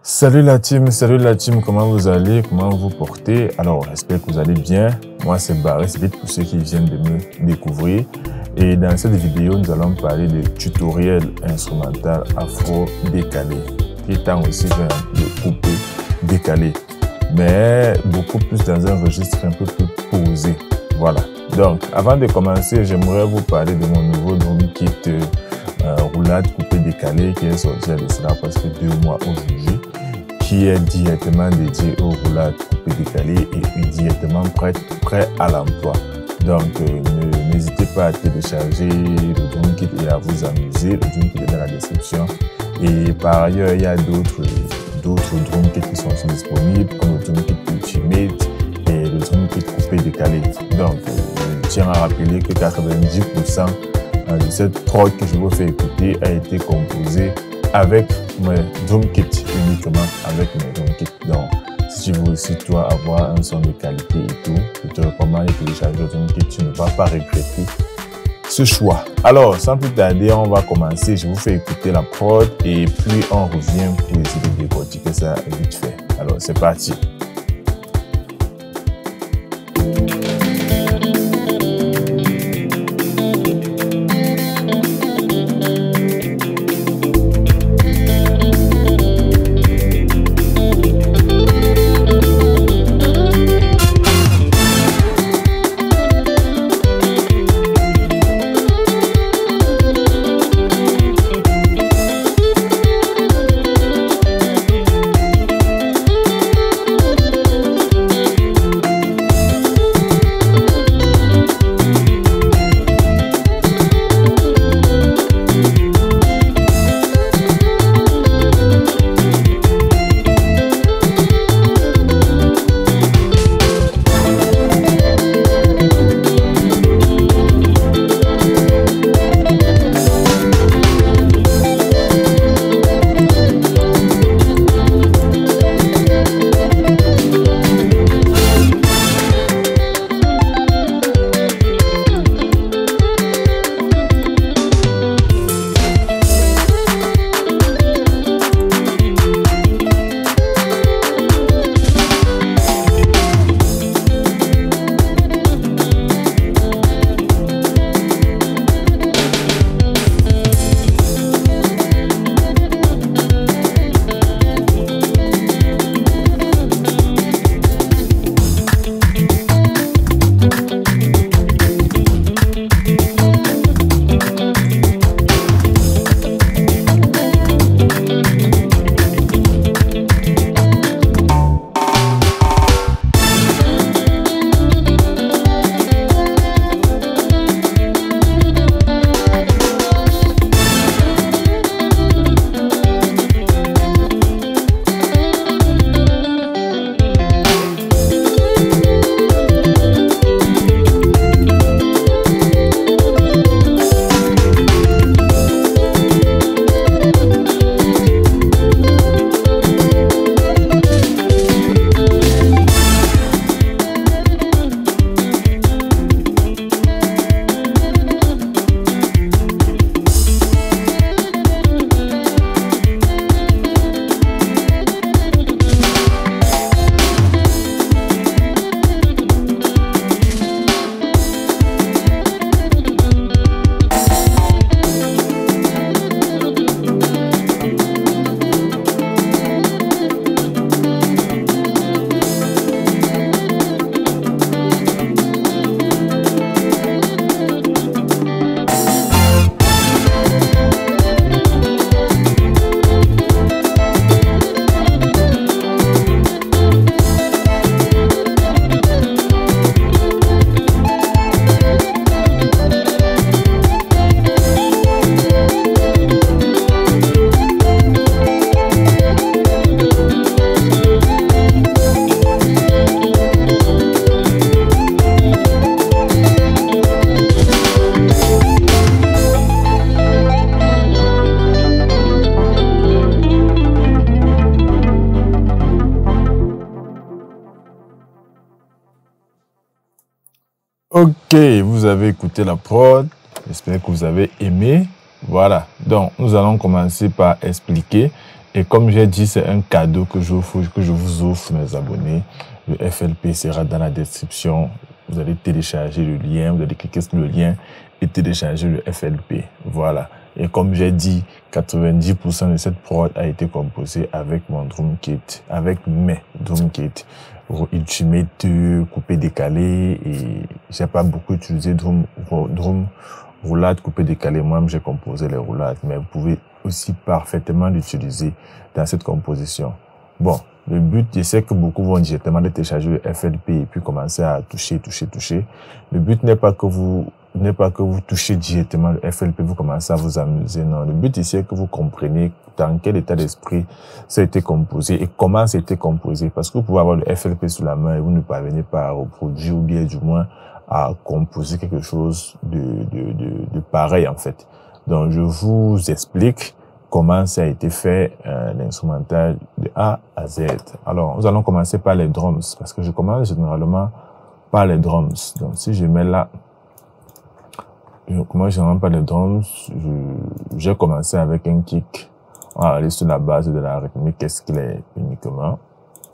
Salut la team, comment vous allez, comment vous portez? Alors, j'espère que vous allez bien. Moi, c'est Barry, c'est vite pour ceux qui viennent de me découvrir. Et dans cette vidéo, nous allons parler de tutoriel instrumental afro-décalé, qui est aussi vers le coupé décalé, mais beaucoup plus dans un registre un peu plus posé. Voilà. Donc, avant de commencer, j'aimerais vous parler de mon nouveau drum kit roulade coupé décalé qui est sorti à cela presque 2 mois aujourd'hui, qui est directement dédié aux roulades coupé décalé et directement prêt à l'emploi. Donc, n'hésitez pas à télécharger le drum kit et à vous amuser. Le drum kit est dans la description. Et par ailleurs, il y a d'autres drum kits qui sont aussi disponibles, comme le drum kit Ultimate et le drum kit coupé décalé. Donc, je tiens à rappeler que 90% de cette prod que je vous fais écouter a été composée avec mes drum kits, uniquement avec mes drum kits. Donc, si tu veux aussi toi avoir un son de qualité et tout, je te recommande de télécharger le drum kit, tu ne vas pas regretter ce choix. Alors, sans plus tarder, on va commencer. Je vous fais écouter la prod et puis on revient pour essayer de décortiquer ça vite fait. Alors, c'est parti. Ok, vous avez écouté la prod, j'espère que vous avez aimé. Voilà, donc nous allons commencer par expliquer Et comme j'ai dit, c'est un cadeau que je vous offre, mes abonnés. Le FLP sera dans la description. Vous allez télécharger le lien, vous allez cliquer sur le lien et télécharger le FLP. Voilà. Et comme j'ai dit, 90% de cette prod a été composée avec mon drum kit, avec mes drum kits. Ultimate, coupé décalé, et j'ai pas beaucoup utilisé drum roulade, coupé décalé. Moi-même, j'ai composé les roulades, mais vous pouvez aussi parfaitement l'utiliser dans cette composition. Bon, le but, je sais que beaucoup vont directement télécharger le FLP et puis commencer à toucher. Le but n'est pas que vous touchez directement le FLP, vous commencez à vous amuser. Non, le but ici est que vous compreniez dans quel état d'esprit ça a été composé et comment ça a été composé. Parce que vous pouvez avoir le FLP sous la main et vous ne parvenez pas à reproduire ou bien du moins à composer quelque chose de pareil en fait. Donc je vous explique comment ça a été fait, l'instrumental de A à Z. Alors nous allons commencer par les drums parce que je commence généralement par les drums. Donc si je mets là, moi, je n'aime pas les drums. J'ai commencé avec un kick. On va aller sur la base de la rythmique. Qu'est-ce qu'il est uniquement?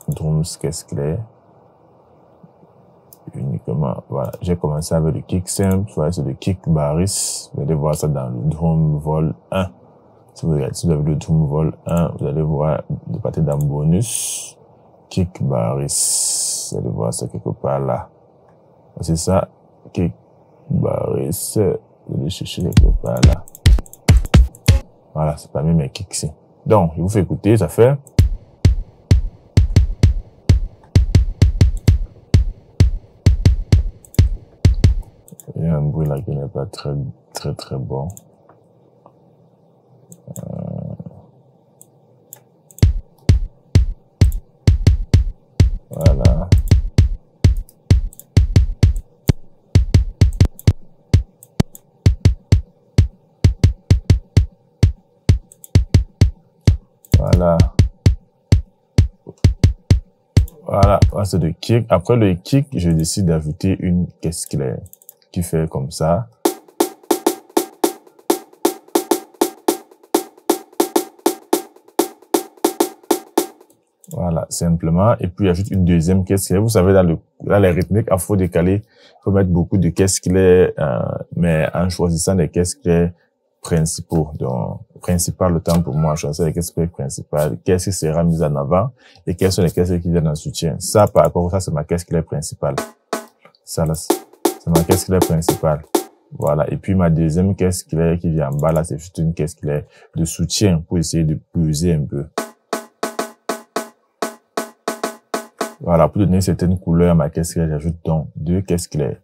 Drums, qu'est-ce qu'il est? Uniquement. Voilà. J'ai commencé avec le kick simple. Voilà, c'est le kick baris. Vous allez voir ça dans le drum vol 1. Si vous avez le drum vol 1, vous allez voir de partir dans bonus. Kick baris. Vous allez voir ça quelque part là. C'est ça. Kick baris, je vais chercher quelque part là. Voilà, c'est pas mes kicks ici. Donc, je vous fais écouter, ça fait. Il y a un bruit là qui n'est pas très bon. Voilà. Voilà, c'est le kick. Après le kick, je décide d'ajouter une caisse claire qui fait comme ça. Voilà, simplement. Et puis, j'ajoute une deuxième caisse claire. Vous savez, dans les rythmiques afro-décalées, il faut mettre beaucoup de caisses claires, mais en choisissant des caisses claires principaux. Donc, principal, le temps pour moi, choisir les caisses claires principales. Qu'est-ce qui sera mis en avant et quelles sont les caisses qui viennent en soutien. Ça, par rapport à ça, c'est ma caisse claire principale. Ça, là, c'est ma caisse claire principale. Voilà. Et puis, ma deuxième caisse claire qui vient en bas, là, c'est juste une caisse claire de soutien pour essayer de peser un peu. Voilà. Pour donner certaines couleurs à ma caisse claire, j'ajoute donc deux caisses claires.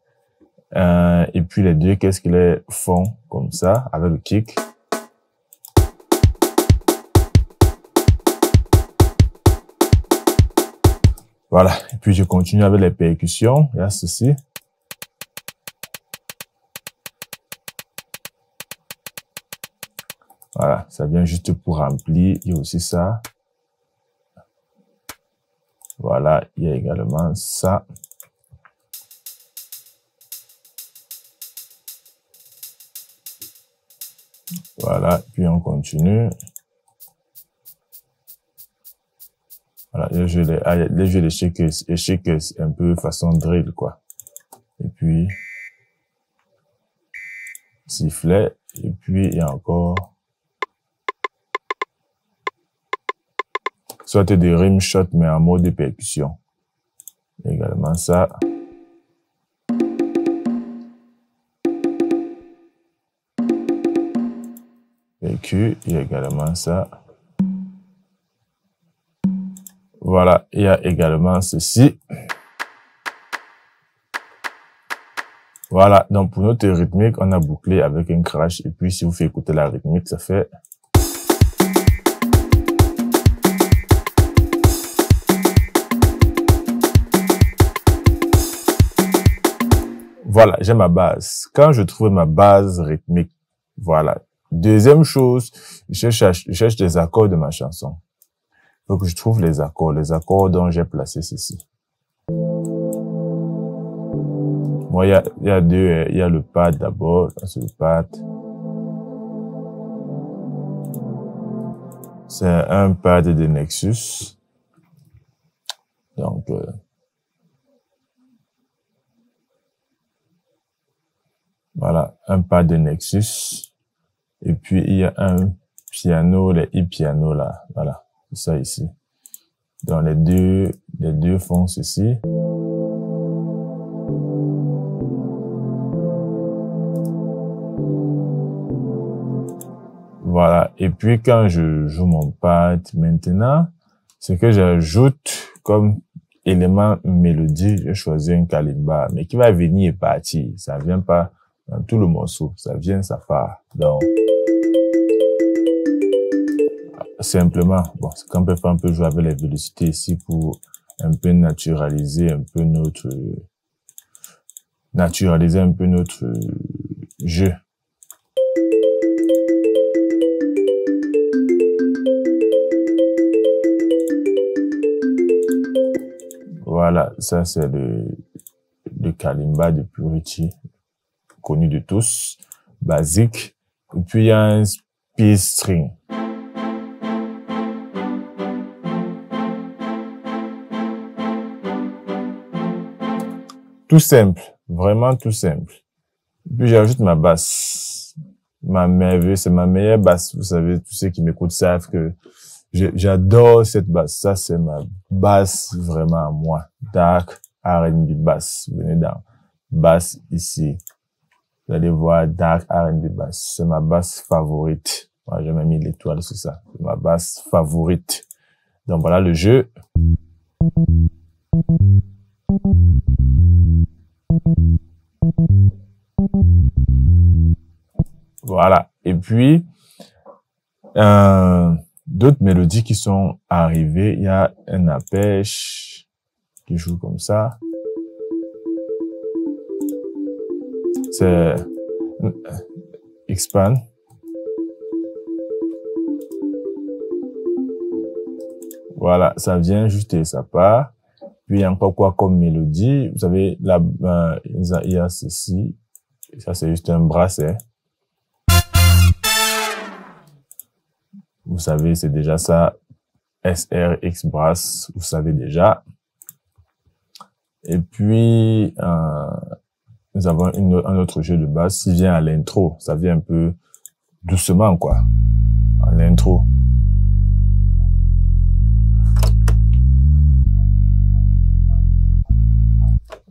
Et puis les deux caisses claires font comme ça avec le kick. Voilà. Et puis je continue avec les percussions. Il y a ceci. Voilà. Ça vient juste pour remplir. Il y a aussi ça. Voilà. Il y a également ça. Voilà, puis on continue. Voilà, les jeux de shakers un peu façon drill, quoi. Et puis, sifflet, et puis il y a encore soit des rim shots, mais en mode de percussion. Également ça. Il y a également ça. Voilà, il y a également ceci. Voilà, donc pour notre rythmique, on a bouclé avec un crash. Et puis si vous faites écouter la rythmique, ça fait... Voilà, j'ai ma base. Quand je trouve ma base rythmique, voilà. Deuxième chose, je cherche des accords de ma chanson. Donc, je trouve les accords dont j'ai placé ceci. Moi, il y a le pad d'abord, c'est le pad. C'est un pad de Nexus. Donc, voilà, un pad de Nexus. Et puis, il y a un piano, les e-piano là. Voilà, c'est ça ici. Donc, les deux font ceci. Voilà. Et puis, quand je joue mon pad maintenant, ce que j'ajoute comme élément mélodie, je choisis un kalimba, mais qui va venir et partir. Ça vient pas dans tout le morceau. Ça vient, ça part. Donc, simplement, bon, c'est qu'on peut faire un peu jouer avec les vélocités ici pour un peu naturaliser un peu notre jeu. Voilà, ça c'est le kalimba de Purity, connu de tous, basique. Et puis il y a un speed string. Tout simple, vraiment tout simple. Puis j'ajoute ma basse. C'est ma meilleure basse. Vous savez, tous ceux qui m'écoutent savent que j'adore cette basse. Ça, c'est ma basse vraiment à moi. Dark R&B bass. Venez dans basse ici. Vous allez voir Dark R&B bass. C'est ma basse favorite. Moi, j'ai même mis l'étoile sur ça. C'est ma basse favorite. Donc voilà le jeu. Voilà. Et puis, d'autres mélodies qui sont arrivées. Il y a un arpège qui joue comme ça. C'est Expand. Voilà, ça vient juste et ça part. Puis il y a encore quoi comme mélodie. Vous savez, là, il y a ceci. Ça, c'est juste un brasset. Vous savez, c'est déjà ça. SRX Brass, vous savez déjà. Et puis, nous avons un autre jeu de basse qui vient à l'intro. Ça vient un peu doucement, quoi. À l'intro.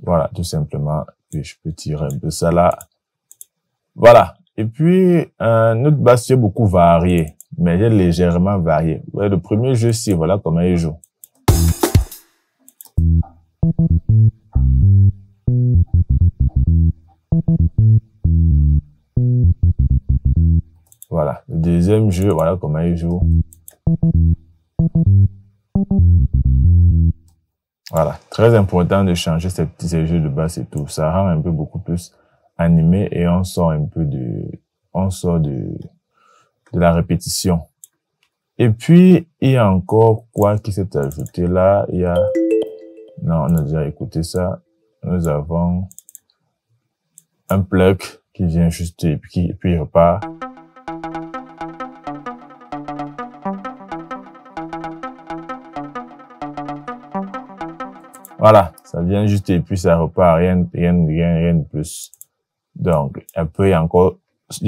Voilà, tout simplement. Puis je peux tirer un peu ça là. Voilà. Et puis, notre basse est beaucoup varié, mais elle est légèrement variée. Ouais, le premier jeu ci, voilà comment il joue. Voilà. Le deuxième jeu, voilà comment il joue. Voilà. Très important de changer ces petits jeux de basse et tout. Ça rend un peu beaucoup plus animé et on sort un peu de la répétition. Et puis, il y a encore quoi qui s'est ajouté là? Il y a, non, on a déjà écouté ça. Nous avons un plug qui vient juste et puis il repart. Voilà, ça vient juste et puis ça repart, rien de plus. Donc, après, il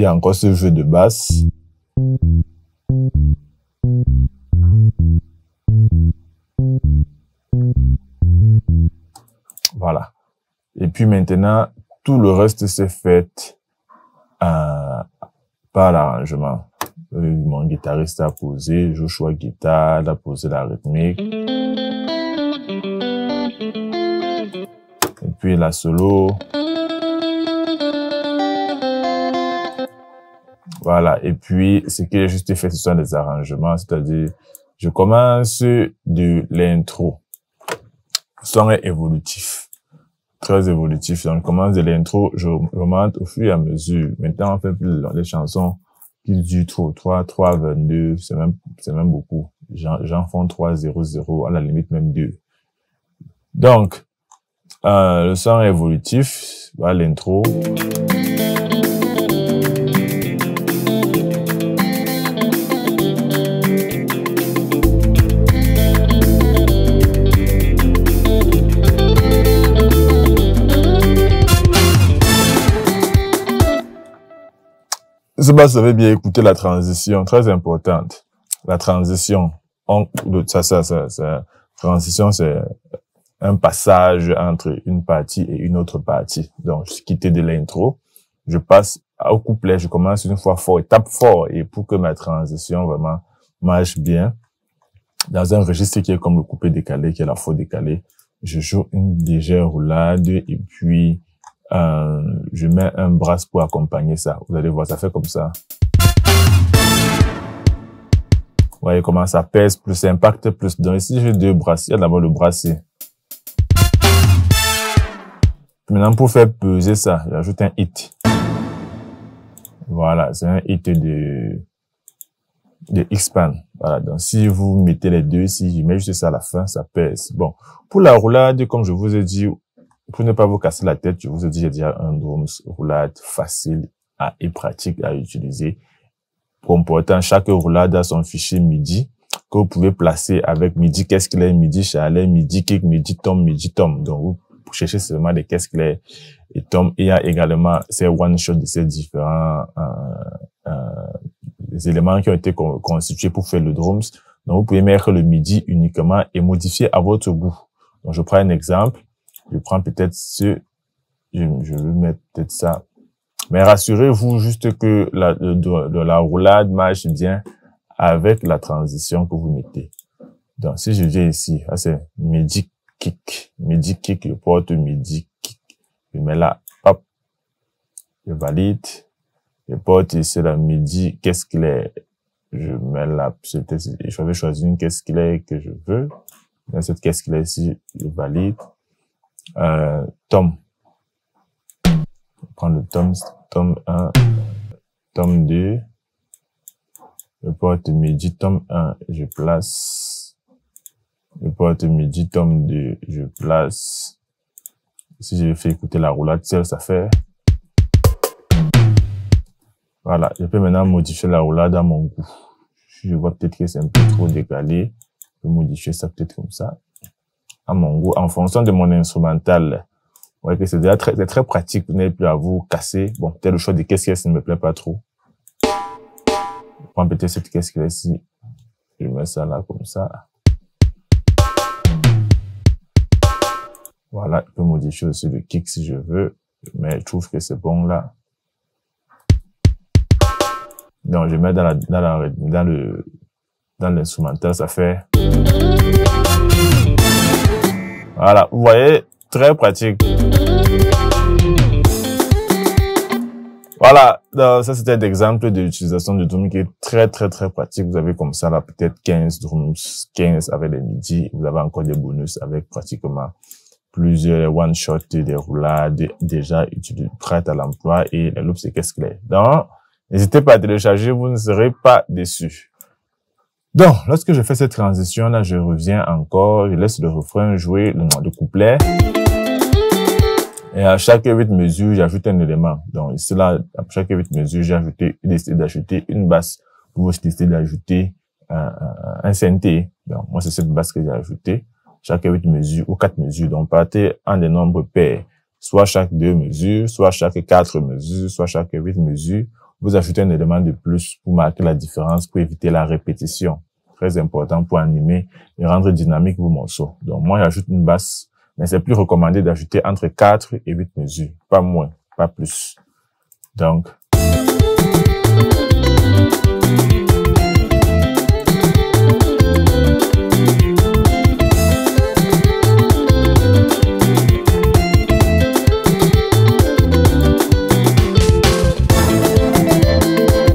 y a encore ce jeu de basse. Voilà. Et puis maintenant, tout le reste c'est fait par l'arrangement. Mon guitariste a posé, Joshua Guitar, a posé la rythmique. Et puis la solo. Voilà. Et puis, ce qui est juste fait, ce sont des arrangements. C'est-à-dire, je commence de l'intro. Le son est évolutif. Très évolutif. Donc, je commence de l'intro, je monte au fur et à mesure. Maintenant, on fait plus les chansons qui durent trop. 3, 22, c'est même beaucoup. J'en fais 3, 0, 0, à la limite même 2. Donc, le son est évolutif. Voilà l'intro. sais pas si vous avez bien écouté la transition, très importante. La transition, transition, c'est un passage entre une partie et une autre partie. Donc, je quittais de l'intro, je passe au couplet, je commence une fois fort, tape fort, et pour que ma transition vraiment marche bien, dans un registre qui est comme le coupé décalé, qui est la faute décalée, je joue une légère roulade et puis je mets un brass pour accompagner ça. Vous allez voir, ça fait comme ça. Vous voyez comment ça pèse, plus impact, plus. Donc ici, j'ai deux brasses. Il y a d'abord le brassier. Maintenant, pour faire peser ça, j'ajoute un hit. Voilà, c'est un hit de X-Pan. Voilà, donc si vous mettez les deux, si je mets juste ça à la fin, ça pèse. Bon, pour la roulade, comme je vous ai dit, pour ne pas vous casser la tête, je vous ai dit, j'ai déjà un drums roulade facile et pratique à utiliser. Comportant chaque roulade à son fichier MIDI que vous pouvez placer avec MIDI, qu'est-ce qu'il est, MIDI chalet, MIDI kick, MIDI tom, MIDI tom. Donc, vous cherchez seulement des qu'est-ce qu'il est et tom. Il y a également ces one-shot de ces différents les éléments qui ont été constitués pour faire le drums. Donc, vous pouvez mettre le MIDI uniquement et modifier à votre goût. Donc, je prends un exemple. Je prends peut-être je vais mettre peut-être ça. Mais rassurez-vous juste que la roulade marche bien avec la transition que vous mettez. Donc, si je viens ici, là, c'est MIDI kick. MIDI kick, je porte MIDI kick. Je mets là, hop. Je valide. Je porte ici la MIDI, qu'est-ce qu'il est? Je mets là, je vais choisir une qu'est-ce qu'il est que je veux. Dans cette qu'est-ce qu'il est ici, je valide. Tom. Je prends le tom 1, tom 2. Je porte MIDI tom 1, je place. Je porte MIDI tom 2, je place. Si je fais écouter la roulade, ça fait. Voilà, je peux maintenant modifier la roulade à mon goût. Je vois peut-être que c'est un peu trop décalé. Je peux modifier ça peut-être comme ça. À mon goût, en fonction de mon instrumental. Vous voyez que c'est déjà très pratique. Vous n'avez plus à vous casser. Bon, peut-être le choix de qu'est-ce qui ne me plaît pas trop. Je prends peut-être cette qu'est-ce qui est ici. Je mets ça là comme ça. Voilà, je peux modifier aussi le kick si je veux. Mais je trouve que c'est bon là. Donc, je mets dans l'instrumental, ça fait. Voilà, vous voyez, très pratique. Voilà, donc ça c'était un exemple de l'utilisation du drum qui est très pratique. Vous avez comme ça là peut-être 15 drums, 15 avec les MIDI. Vous avez encore des bonus avec pratiquement plusieurs one-shot, des roulades déjà prêtes à l'emploi et les loops c'est qu'est-ce qu'il est. Donc, n'hésitez pas à télécharger, vous ne serez pas déçus. Donc, lorsque je fais cette transition-là, je reviens encore, je laisse le refrain jouer le couplet. Et à chaque 8 mesures, j'ajoute un élément. Donc, ici, là, à chaque 8 mesures, j'ai décidé d'ajouter une basse. Vous décidez d'ajouter un synthé. Donc, moi, c'est cette basse que j'ai ajoutée. Chaque 8 mesures ou 4 mesures. Donc, partez en des nombres pairs. Soit chaque 2 mesures, soit chaque 4 mesures, soit chaque 8 mesures. Vous ajoutez un élément de plus pour marquer la différence, pour éviter la répétition. Très important pour animer et rendre dynamique vos morceaux. Donc, moi, j'ajoute une basse, mais c'est plus recommandé d'ajouter entre 4 et 8 mesures. Pas moins, pas plus. Donc,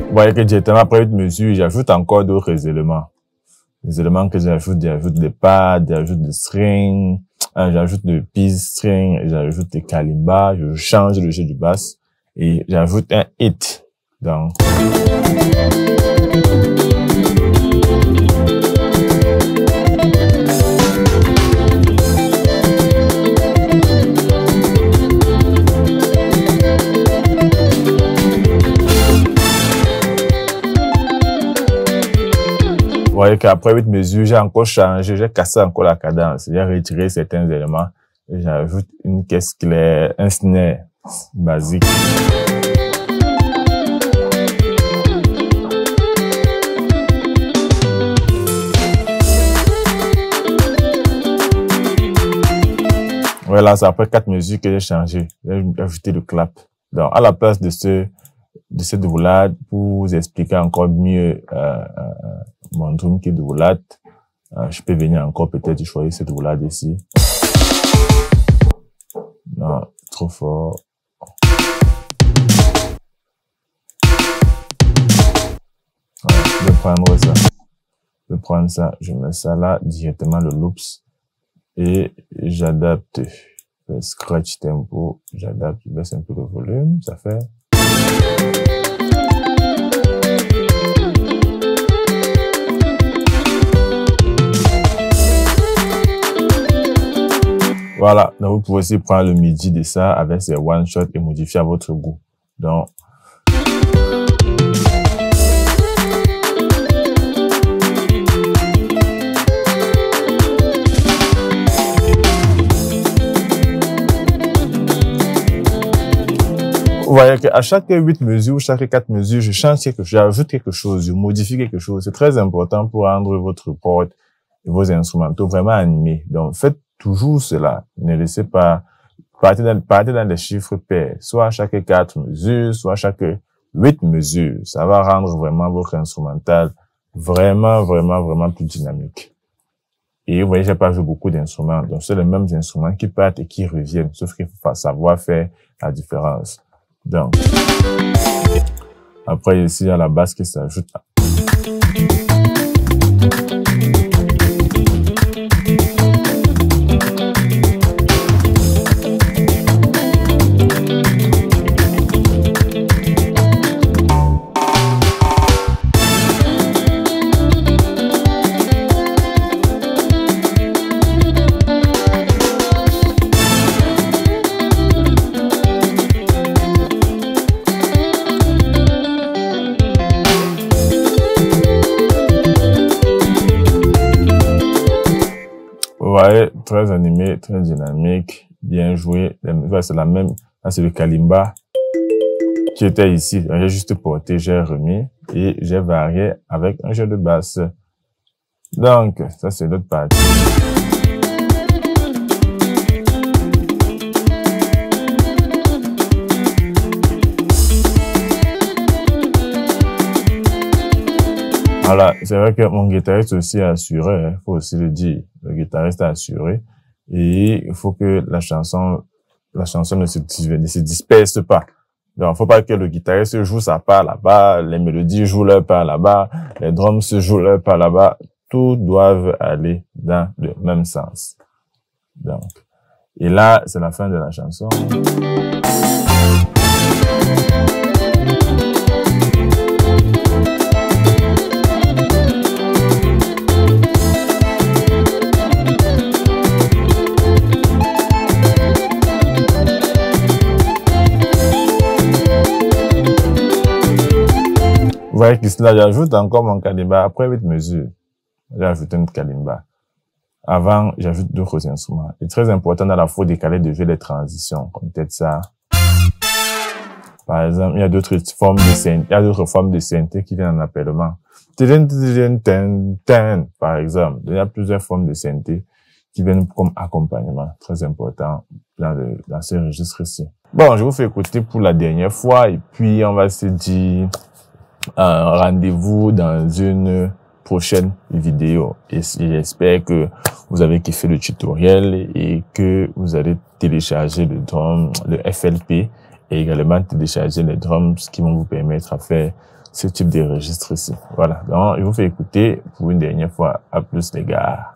vous voyez que directement après 8 mesures, j'ajoute encore d'autres éléments. Les éléments que j'ajoute des pads, j'ajoute des strings, j'ajoute des peace strings, j'ajoute des kalimbas, je change le jeu du basse et j'ajoute un hit. Donc, vous voyez qu'après 8 mesures, j'ai encore changé, j'ai cassé encore la cadence, j'ai retiré certains éléments et j'ajoute une caisse claire, un snare basique. Voilà, c'est après 4 mesures que j'ai changé. J'ai ajouté le clap. Donc, à la place de cette roulade, pour vous expliquer encore mieux mon drum qui est de roulade, je peux venir encore peut-être choisir cette roulade ici. Non, trop fort. Voilà, je vais prendre ça. Je vais prendre ça, je mets ça là, directement le loops. Et j'adapte le scratch tempo, j'adapte, je baisse un peu le volume, ça fait. Voilà, donc vous pouvez aussi prendre le MIDI de ça avec ses one shot et modifier à votre goût. Donc, vous voyez qu'à chaque 8 mesures, chaque 4 mesures, je change quelque chose, j'ajoute quelque chose, je modifie quelque chose. C'est très important pour rendre votre prod et vos instrumentaux vraiment animés. Donc, faites toujours cela. Ne laissez pas partez dans des chiffres pairs. Soit à chaque 4 mesures, soit à chaque 8 mesures. Ça va rendre vraiment votre instrumental vraiment plus dynamique. Et vous voyez, j'ai pas joué beaucoup d'instruments. Donc, c'est les mêmes instruments qui partent et qui reviennent. Sauf qu'il faut savoir faire la différence. Donc, après ici, il y a la basse qui s'ajoute. Vous voyez, très animé, très dynamique, bien joué. C'est la même, là c'est le kalimba qui était ici. J'ai juste porté, j'ai remis et j'ai varié avec un jeu de basse. Donc, ça c'est l'autre partie. Voilà, c'est vrai que mon guitariste aussi a assuré, il faut aussi le dire. Le guitariste a assuré. Et il faut que la chanson ne se disperse pas. Donc, faut pas que le guitariste joue sa part là-bas, les mélodies jouent leur part là-bas, les drums jouent leur part là-bas. Tout doivent aller dans le même sens. Donc, et là, c'est la fin de la chanson. Vous voyez qu'ici, là, j'ajoute encore mon kalimba. Après 8 mesures, j'ai ajouté une kalimba. Avant, j'ajoute d'autres instruments. Et très important, dans la faut décaler de jouer les transitions, comme peut-être ça. Par exemple, il y a d'autres formes de synthé qui viennent en appellement. Par exemple, il y a plusieurs formes de synthé qui viennent comme accompagnement. Très important dans ces registres-ci. Bon, je vous fais écouter pour la dernière fois et puis on va se dire rendez-vous dans une prochaine vidéo. Et j'espère que vous avez kiffé le tutoriel et que vous allez télécharger le drum, le FLP et également télécharger les drums qui vont vous permettre à faire ce type de registre-ci. Voilà. Donc, je vous fais écouter pour une dernière fois. À plus, les gars.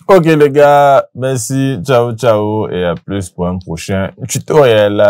Ok les gars, merci, ciao ciao et à plus pour un prochain tutoriel.